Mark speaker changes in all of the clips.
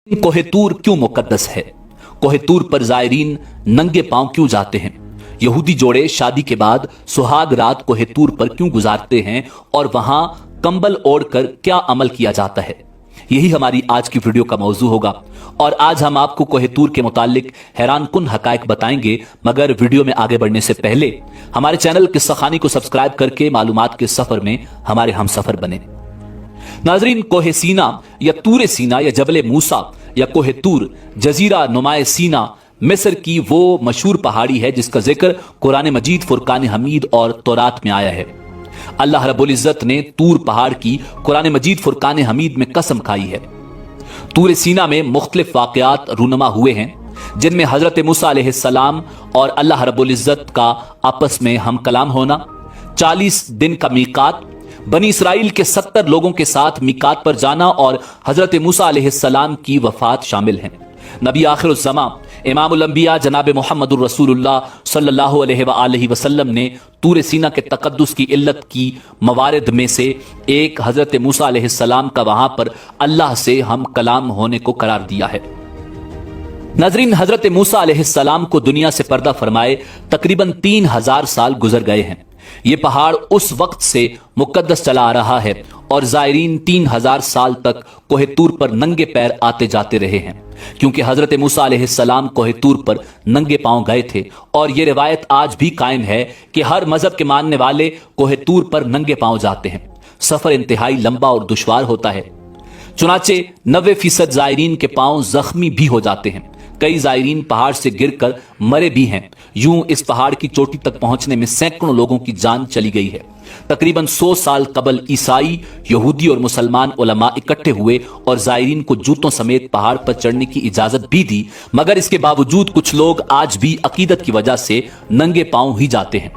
Speaker 1: कोहे तूर क्यों मुकद्दस है? कोहे तूर पर जायरीन नंगे पांव क्यों जाते हैं? यहूदी जोड़े शादी के बाद सुहाग रात कोहे तूर पर क्यों गुजारते हैं और वहां कंबल ओढ़कर क्या अमल किया जाता है? यही हमारी आज की वीडियो का मौजू होगा और आज हम आपको कोहे तूर के मुतालिक हैरानकुन हकायक बताएंगे। मगर वीडियो में आगे बढ़ने से पहले हमारे चैनल किस्सा खानी को सब्सक्राइब करके मालूमात के सफर में हमारे हम सफर बने। नाजरीन, कोहे सीना या तूरे सीना या जबले मूसा या कोहे तूर जजीरा नुमाए सीना मिस्र की वो मशहूर पहाड़ी है जिसका जिक्र कुरान मजीद, फुरकान हमीद और तौरात में आया है। अल्लाह रब्बुल इज्जत ने तूर पहाड़ की कुरान मजीद, फुरकान हमीद में कसम खाई है। तूर सीना में मुख्तलिफ वाकयात रूनमा हुए हैं जिनमें हजरत मूसा अलैहिस्सलाम और अल्लाह रब्बुल इज्जत का आपस में हम कलाम होना, 40 दिन का मीकात, बनी इसराइल के 70 लोगों के साथ मीकात पर जाना और हजरत मूसा अलैहिस्सलाम की वफात शामिल हैं। नबी आखिरुज़्ज़मा इमामुल अंबिया जनाब मुहम्मदुर रसूलुल्लाह सल्लल्लाहु अलैहि वसल्लम ने तूर सीना के तकद्दुस की इल्लत की मवारिद में से एक हजरत मूसा अलैहिस्सलाम का वहां पर अल्लाह से हम कलाम होने को करार दिया है। नाज़रीन, हजरत मूसा अलैहिस्सलाम को दुनिया से पर्दा फरमाए तकरीबन 3000 साल गुजर गए हैं। ये पहाड़ उस वक्त से मुकद्दस चला आ रहा है और जायरीन 3000 साल तक कोहे तूर पर नंगे पैर आते जाते रहे हैं, क्योंकि हजरत मूसा अलैहिस्सलाम कोहे तूर पर नंगे पांव गए थे। और ये रिवायत आज भी कायम है कि हर मजहब के मानने वाले कोहे तूर पर नंगे पांव जाते हैं। सफर इंतहाई लंबा और दुश्वार होता है, चुनाचे 90% जायरीन के पांव जख्मी भी हो जाते हैं। कई जायरीन पहाड़ से गिरकर मरे भी हैं। यूं इस पहाड़ की चोटी तक पहुंचने में सैकड़ों लोगों की जान चली गई है। तकरीबन 100 साल कबल ईसाई, यहूदी और मुसलमान उलमा इकट्ठे हुए और जायरीन को जूतों समेत पहाड़ पर चढ़ने की इजाजत भी दी, मगर इसके बावजूद कुछ लोग आज भी अकीदत की वजह से नंगे पांव ही जाते हैं।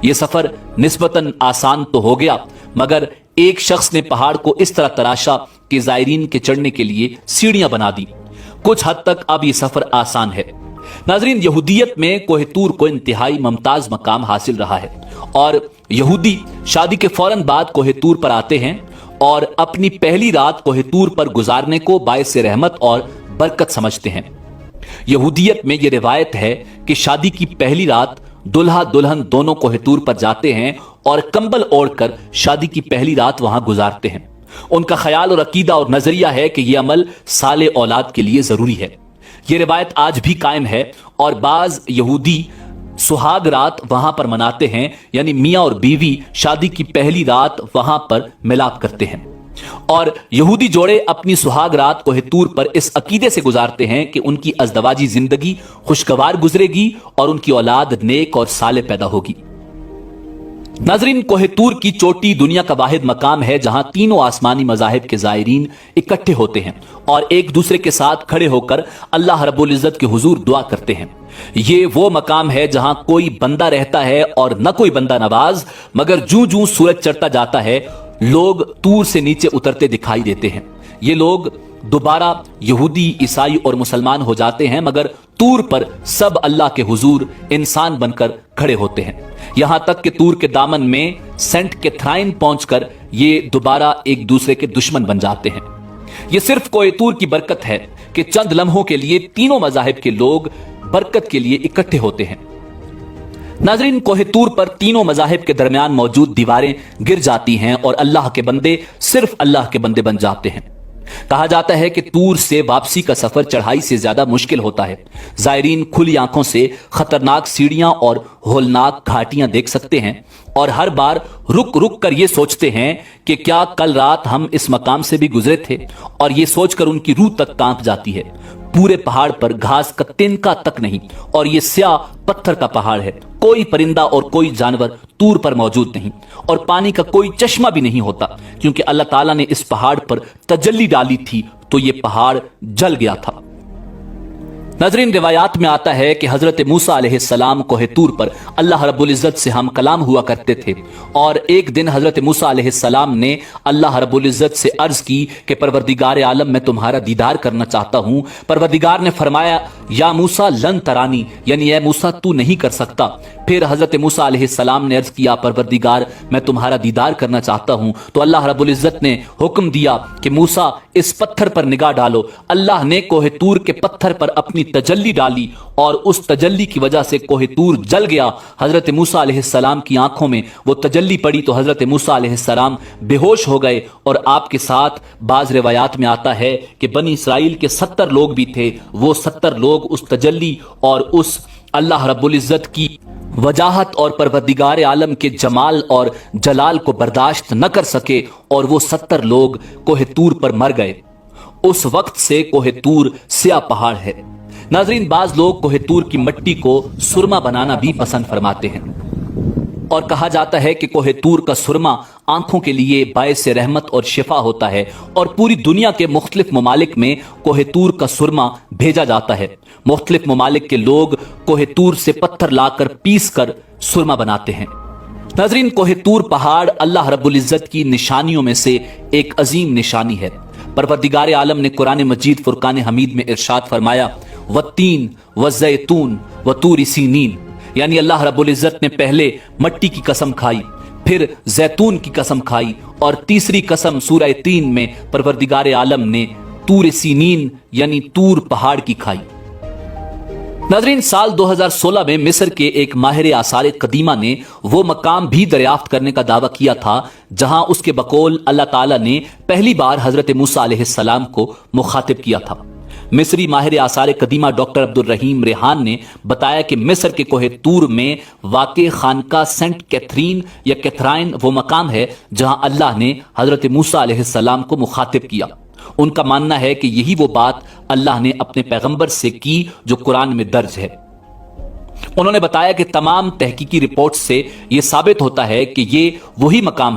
Speaker 1: यह सफर निस्बतन आसान तो हो गया, मगर एक शख्स ने पहाड़ को इस तरह तराशा कि जायरीन के चढ़ने के लिए सीढ़ियां बना दी। कुछ हद तक अब यह सफर आसान है। नाजरीन, यहूदियत में कोहे तूर को इंतहाई मुमताज मकाम हासिल रहा है और यहूदी शादी के फौरन बाद कोहे तूर पर आते हैं और अपनी पहली रात कोहे तूर पर गुजारने को बायस रहमत और बरकत समझते हैं। यहूदियत में यह रिवायत है कि शादी की पहली रात दुल्हा दुल्हन दोनों कोहे तूर पर जाते हैं और कंबल ओढ़कर शादी की पहली रात वहां गुजारते हैं। उनका ख्याल और अकीदा और नजरिया है कि यह अमल साले औलाद के लिए जरूरी है। यह रिवायत आज भी कायम है और बाज यहूदी सुहाग रात वहां पर मनाते हैं, यानी मियां और बीवी शादी की पहली रात वहां पर मिलाप करते हैं। और यहूदी जोड़े अपनी सुहाग रात कोहे तूर पर इस अकीदे से गुजारते हैं कि उनकी अज़दवाजी जिंदगी खुशगवार गुजरेगी और उनकी औलाद नेक और साले पैदा होगी। नाजरीन, कोहे तूर की चोटी दुनिया का वाहिद मकाम है जहां तीनों आसमानी मजाहिब के जायरीन इकट्ठे होते हैं और एक दूसरे के साथ खड़े होकर अल्लाह रब्बुल इज्जत के हुजूर दुआ करते हैं। ये वो मकाम है जहां कोई बंदा रहता है और न कोई बंदा नवाज, मगर जूं जूं सूरज चढ़ता जाता है लोग तूर से नीचे उतरते दिखाई देते हैं। ये लोग दोबारा यहूदी, ईसाई और मुसलमान हो जाते हैं, मगर तूर पर सब अल्लाह के हुजूर इंसान बनकर खड़े होते हैं। यहां तक कि तूर के दामन में सेंट के थ्राइन पहुंचकर ये दोबारा एक दूसरे के दुश्मन बन जाते हैं। यह सिर्फ कोहे तूर की बरकत है कि चंद लम्हों के लिए तीनों मजाहिब के लोग बरकत के लिए इकट्ठे होते हैं। नाजरीन, कोहे तूर पर तीनों मजाहिब के दरमियान मौजूद दीवारें गिर जाती हैं और अल्लाह के बंदे सिर्फ अल्लाह के बंदे बन जाते हैं। कहा जाता है कि तूर से वापसी का सफर चढ़ाई से ज्यादा मुश्किल होता है। जायरीन खुली आंखों से खतरनाक सीढ़ियां और होलनाक घाटियां देख सकते हैं और हर बार रुक रुक कर ये सोचते हैं कि क्या कल रात हम इस मकाम से भी गुजरे थे, और ये सोचकर उनकी रूह तक कांप जाती है। पूरे पहाड़ पर घास का तिनका तक नहीं और ये स्याह पत्थर का पहाड़ है। कोई परिंदा और कोई जानवर तूर पर मौजूद नहीं और पानी का कोई चश्मा भी नहीं होता, क्योंकि अल्लाह ताला ने इस पहाड़ पर तजल्ली डाली थी तो ये पहाड़ जल गया था। नाज़रीन, रिवायात में आता है कि हजरत मूसा अलैहिस्सलाम कोहे तूर पर अल्लाह रब्बुल इज्जत से हम कलाम हुआ करते थे और एक दिन हजरत मूसा अलैहिस्सलाम ने अल्लाह रब्बुल इज्जत से अर्ज की कि परवरदिगार आलम, मैं तुम्हारा दीदार करना चाहता हूं। परवरदिगार ने फरमाया, یا موسیٰ لن ترانی یعنی اے موسیٰ تو نہیں کر سکتا۔ پھر حضرت موسیٰ علیہ السلام نے عرض کیا پروردگار میں تمہارا دیدار کرنا چاہتا ہوں، تو اللہ رب العزت نے حکم دیا کہ موسیٰ اس پتھر پر نگاہ ڈالو۔ اللہ نے کوہ طور کے پتھر پر اپنی تجلی ڈالی اور اس تجلی کی وجہ سے کوہ طور جل گیا۔ حضرت موسیٰ علیہ السلام کی آنکھوں میں وہ تجلی پڑی تو حضرت موسیٰ علیہ السلام بے ہوش ہو گئے، اور آپ کے ساتھ بعض روایات میں آتا ہے کہ بنی اسرائیل کے 70 لوگ بھی تھے، وہ 70 لوگ اس تجلی اور اس اللہ رب العزت کی وجاہت اور پروردگار عالم کے جمال اور جلال کو برداشت نہ کر سکے، اور وہ 70 لوگ کوہ طور پر مر گئے۔ اس وقت سے کوہ طور سیاہ پہاڑ ہے۔ ناظرین، بعض لوگ کوہ طور کی مٹی کو سرما بنانا بھی پسند فرماتے ہیں، اور کہا جاتا ہے کہ کوہ طور کا سرما آنکھوں کے لیے باعث رحمت اور شفا ہوتا ہے، اور پوری دنیا کے مختلف ممالک میں کوہ طور کا سرما بھیجا جاتا ہے۔ مختلف ممالک کے لوگ کوہ طور سے پتھر لا کر پیس کر سرما بناتے ہیں۔ ناظرین، کوہ طور پہاڑ اللہ رب العزت کی نشانیوں میں سے ایک عظیم نشانی ہے۔ پروردگار عالم نے قرآن مجید فرقان حمید میں ارشاد فرمایا والتین والزیتون وطور سینین، یعنی اللہ رب العزت نے پہلے مٹی کی قسم کھائی، پھر زیتون کی قسم کھائی، اور تیسری قسم سورہ تین میں پروردگار عالم نے طور سینین یعنی طور پہاڑ کی کھائی۔ ناظرین، سال 2016 میں مصر کے ایک ماہر آثار قدیمہ نے وہ مقام بھی دریافت کرنے کا دعویٰ کیا تھا جہاں اس کے بقول اللہ تعالیٰ نے پہلی بار حضرت موسیٰ علیہ السلام کو مخاطب کیا تھا۔ مصری ماہر آثار قدیمہ ڈاکٹر عبدالرحیم ریحان نے بتایا کہ مصر کے کوہ طور میں واقع خانقاہ سینٹ کیتھرین یا کیتھرائن وہ مقام ہے جہاں اللہ نے حضرت موسیٰ علیہ السلام کو مخاطب کیا۔ ان کا ماننا ہے کہ یہی وہ بات اللہ نے اپنے پیغمبر سے کی جو قرآن میں درج ہے۔ انہوں نے بتایا کہ تمام تحقیقی رپورٹ سے یہ ثابت ہوتا ہے کہ یہ وہی مقام ہے